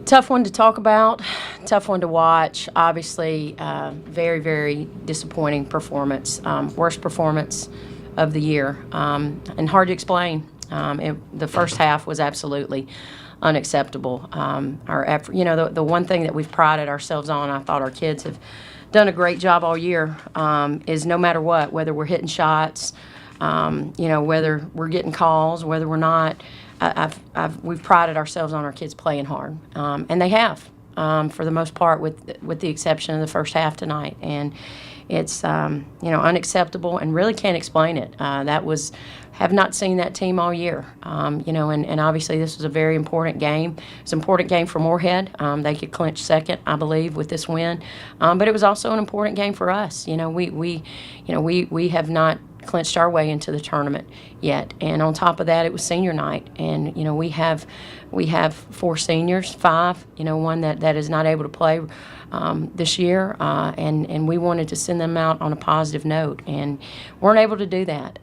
Tough one to talk about, tough one to watch. Obviously, very, very disappointing performance. Worst performance of the year, and hard to explain. The first half was absolutely unacceptable. Our effort, the one thing that we've prided ourselves on, I thought our kids have done a great job all year, is no matter what, whether we're hitting shots, whether we're getting calls, whether we're not, we've prided ourselves on our kids playing hard, and they have, for the most part, with the exception of the first half tonight. And it's unacceptable, and really can't explain it. Have not seen that team all year, and obviously this was a very important game. It's an important game for Morehead. They could clinch second, I believe, with this win, but it was also an important game for us. We have not clinched our way into the tournament yet, and on top of that, it was senior night, and we have 4 seniors, 5, one that is not able to play this year, and we wanted to send them out on a positive note, and weren't able to do that.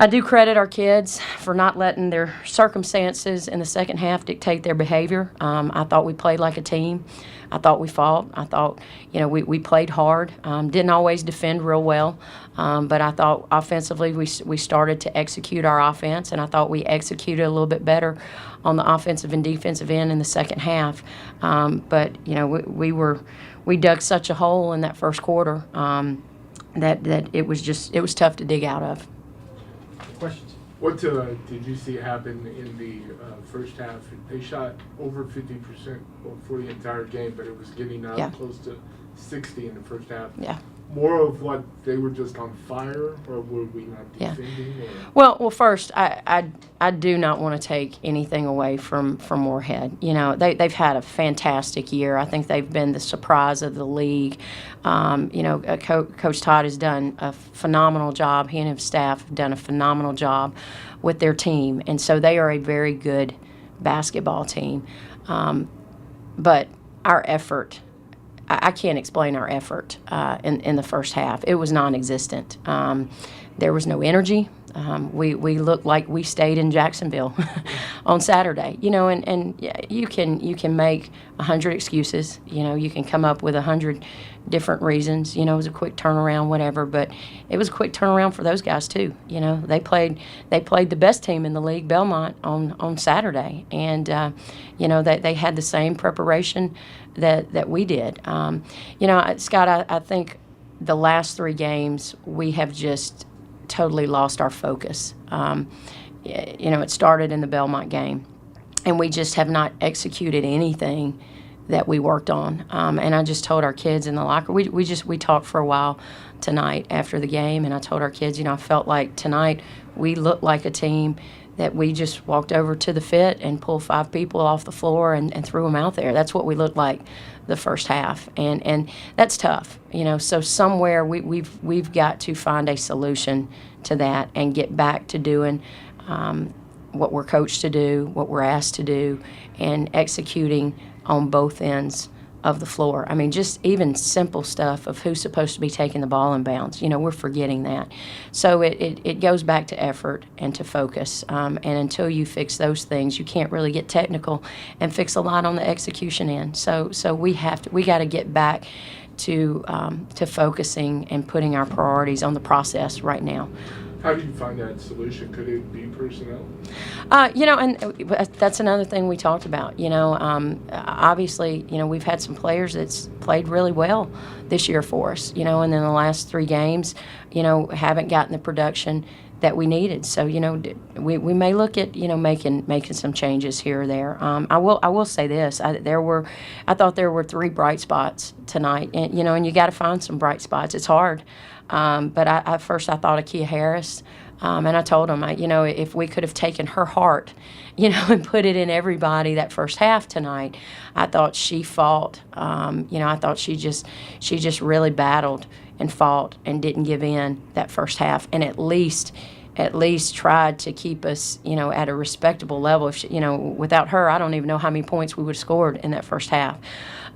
I do credit our kids for not letting their circumstances in the second half dictate their behavior. I thought we played like a team. I thought we fought. I thought, we played hard. Didn't always defend real well, but I thought offensively we started to execute our offense, and I thought we executed a little bit better on the offensive and defensive end in the second half. But we dug such a hole in that first quarter that it was tough to dig out of. Questions? What did you see happen in the first half? They shot over 50% for the entire game, but it was getting up close to 60 in the first half. Yeah. More of what, they were just on fire, or were we not defending? Yeah. Well, first, I do not want to take anything away from Morehead. They've had a fantastic year. I think they've been the surprise of the league. Coach Todd has done a phenomenal job. He and his staff have done a phenomenal job with their team, and so they are a very good basketball team. But our effort, I can't explain our effort in the first half. It was non-existent. There was no energy. We looked like we stayed in Jacksonville on Saturday. And you can make 100 excuses. You can come up with 100 different reasons. It was a quick turnaround, whatever. But it was a quick turnaround for those guys too. They played the best team in the league, Belmont, on Saturday, and they had the same preparation that we did. Scott, I think the last 3 games we have just totally lost our focus. It started in the Belmont game, and we just have not executed anything that we worked on. And I just told our kids in the locker, we talked for a while tonight after the game, and I told our kids, I felt like tonight we looked like a team that we just walked over to the fit and pulled 5 people off the floor and threw them out there. That's what we looked like the first half, and that's tough. So somewhere we've got to find a solution to that and get back to doing what we're coached to do, what we're asked to do, and executing on both ends of the floor. I mean, just even simple stuff of who's supposed to be taking the ball in bounds. We're forgetting that. So it goes back to effort and to focus. And until you fix those things, you can't really get technical and fix a lot on the execution end. So we got to get back to focusing and putting our priorities on the process right now. How do you find that solution? Could it be personnel? And that's another thing we talked about. Obviously, we've had some players that's played really well this year for us, and then the last 3 games, haven't gotten the production that we needed. So, we may look at, making some changes here or there. I will say this. I thought there were 3 bright spots tonight, and you got to find some bright spots. It's hard. But at first I thought of Kia Harris, and I told him, if we could have taken her heart, and put it in everybody that first half tonight, I thought she fought. I thought she just really battled and fought and didn't give in that first half, and at least tried to keep us, at a respectable level. If without her, I don't even know how many points we would have scored in that first half.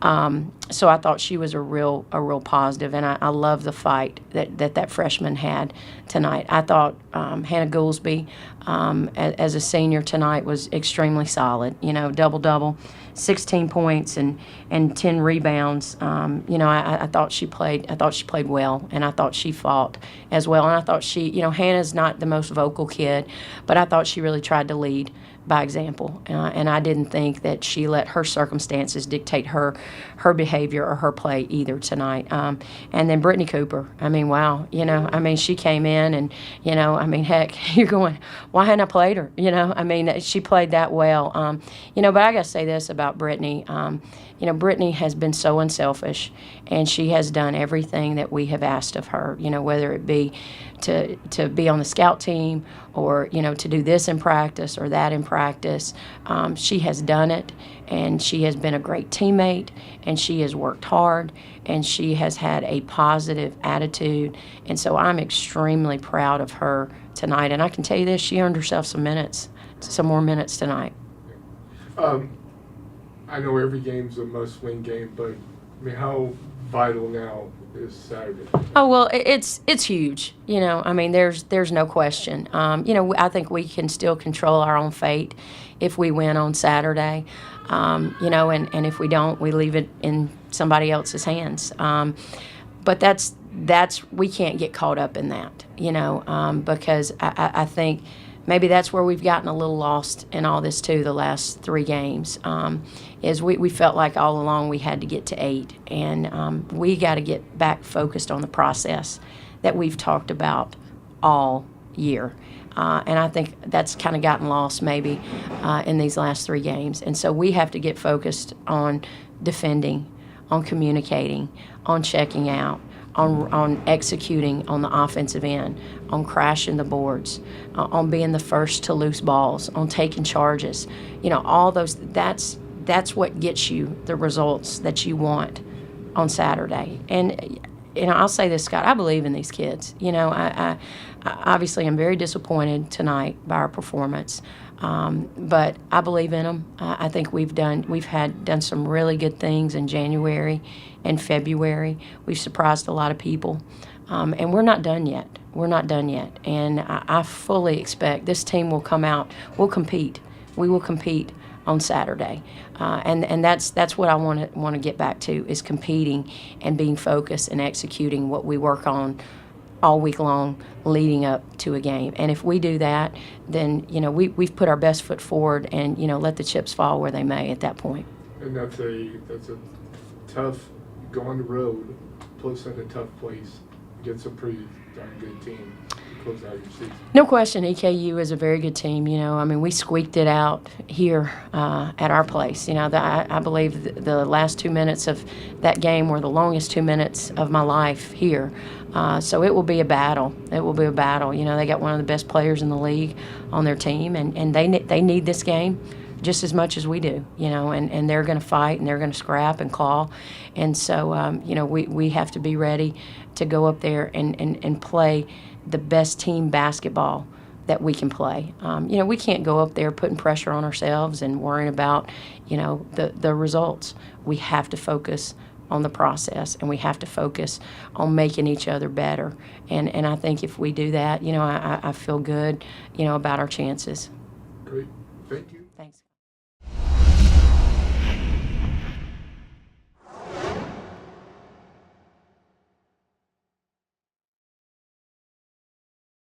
So I thought she was a real positive, and I love the fight that freshman had tonight. I thought Hannah Goolsby, as a senior tonight, was extremely solid. Double, 16 points and 10 rebounds. I thought she played. I thought she played well, and I thought she fought as well. And I thought Hannah's not the most vocal kid, but I thought she really tried to lead by example, and I didn't think that she let her circumstances dictate her behavior or her play either tonight. And then Brittany Cooper, wow, she came in and, heck, you're going, why hadn't I played her? She played that well. But I got to say this about Brittany. Brittany has been so unselfish, and she has done everything that we have asked of her, whether it be to be on the scout team or, to do this in practice or that in practice. She has done it, and she has been a great teammate, and she has worked hard, and she has had a positive attitude. And so I'm extremely proud of her tonight. And I can tell you this, she earned herself some more minutes tonight. I know every game's a must-win game, but how vital now is Saturday? Oh, well, it's huge. There's no question. I think we can still control our own fate if we win on Saturday. And if we don't, we leave it in somebody else's hands. But that's we can't get caught up in that, because I think maybe that's where we've gotten a little lost in all this too. The last 3 games is we felt like all along we had to get to 8, and we got to get back focused on the process that we've talked about all year. And I think that's kind of gotten lost maybe in these last 3 games. And so we have to get focused on defending, on communicating, on checking out, on executing on the offensive end, on crashing the boards, on being the first to loose balls, on taking charges. All those, that's what gets you the results that you want on Saturday. And I'll say this, Scott, I believe in these kids. I obviously am very disappointed tonight by our performance, but I believe in them. I think we've done some really good things in January and February. We've surprised a lot of people, and we're not done yet. We're not done yet, and I fully expect this team will come out. We'll compete. We will compete on Saturday, and that's what I want to get back to, is competing and being focused and executing what we work on all week long leading up to a game. And if we do that, then we've put our best foot forward, and let the chips fall where they may at that point. And that's a tough, go on the road, plus at a tough place, against a pretty darn good team to close out your season. No question, EKU is a very good team. We squeaked it out here at our place. I believe the last 2 minutes of that game were the longest 2 minutes of my life here. So it will be a battle. It will be a battle. They got one of the best players in the league on their team, and they need this game just as much as we do, and they're going to fight, and they're going to scrap and claw. And so, we have to be ready to go up there and play the best team basketball that we can play. We can't go up there putting pressure on ourselves and worrying about, the results. We have to focus on the process, and we have to focus on making each other better. And I think if we do that, I feel good, about our chances. Great. Thank you.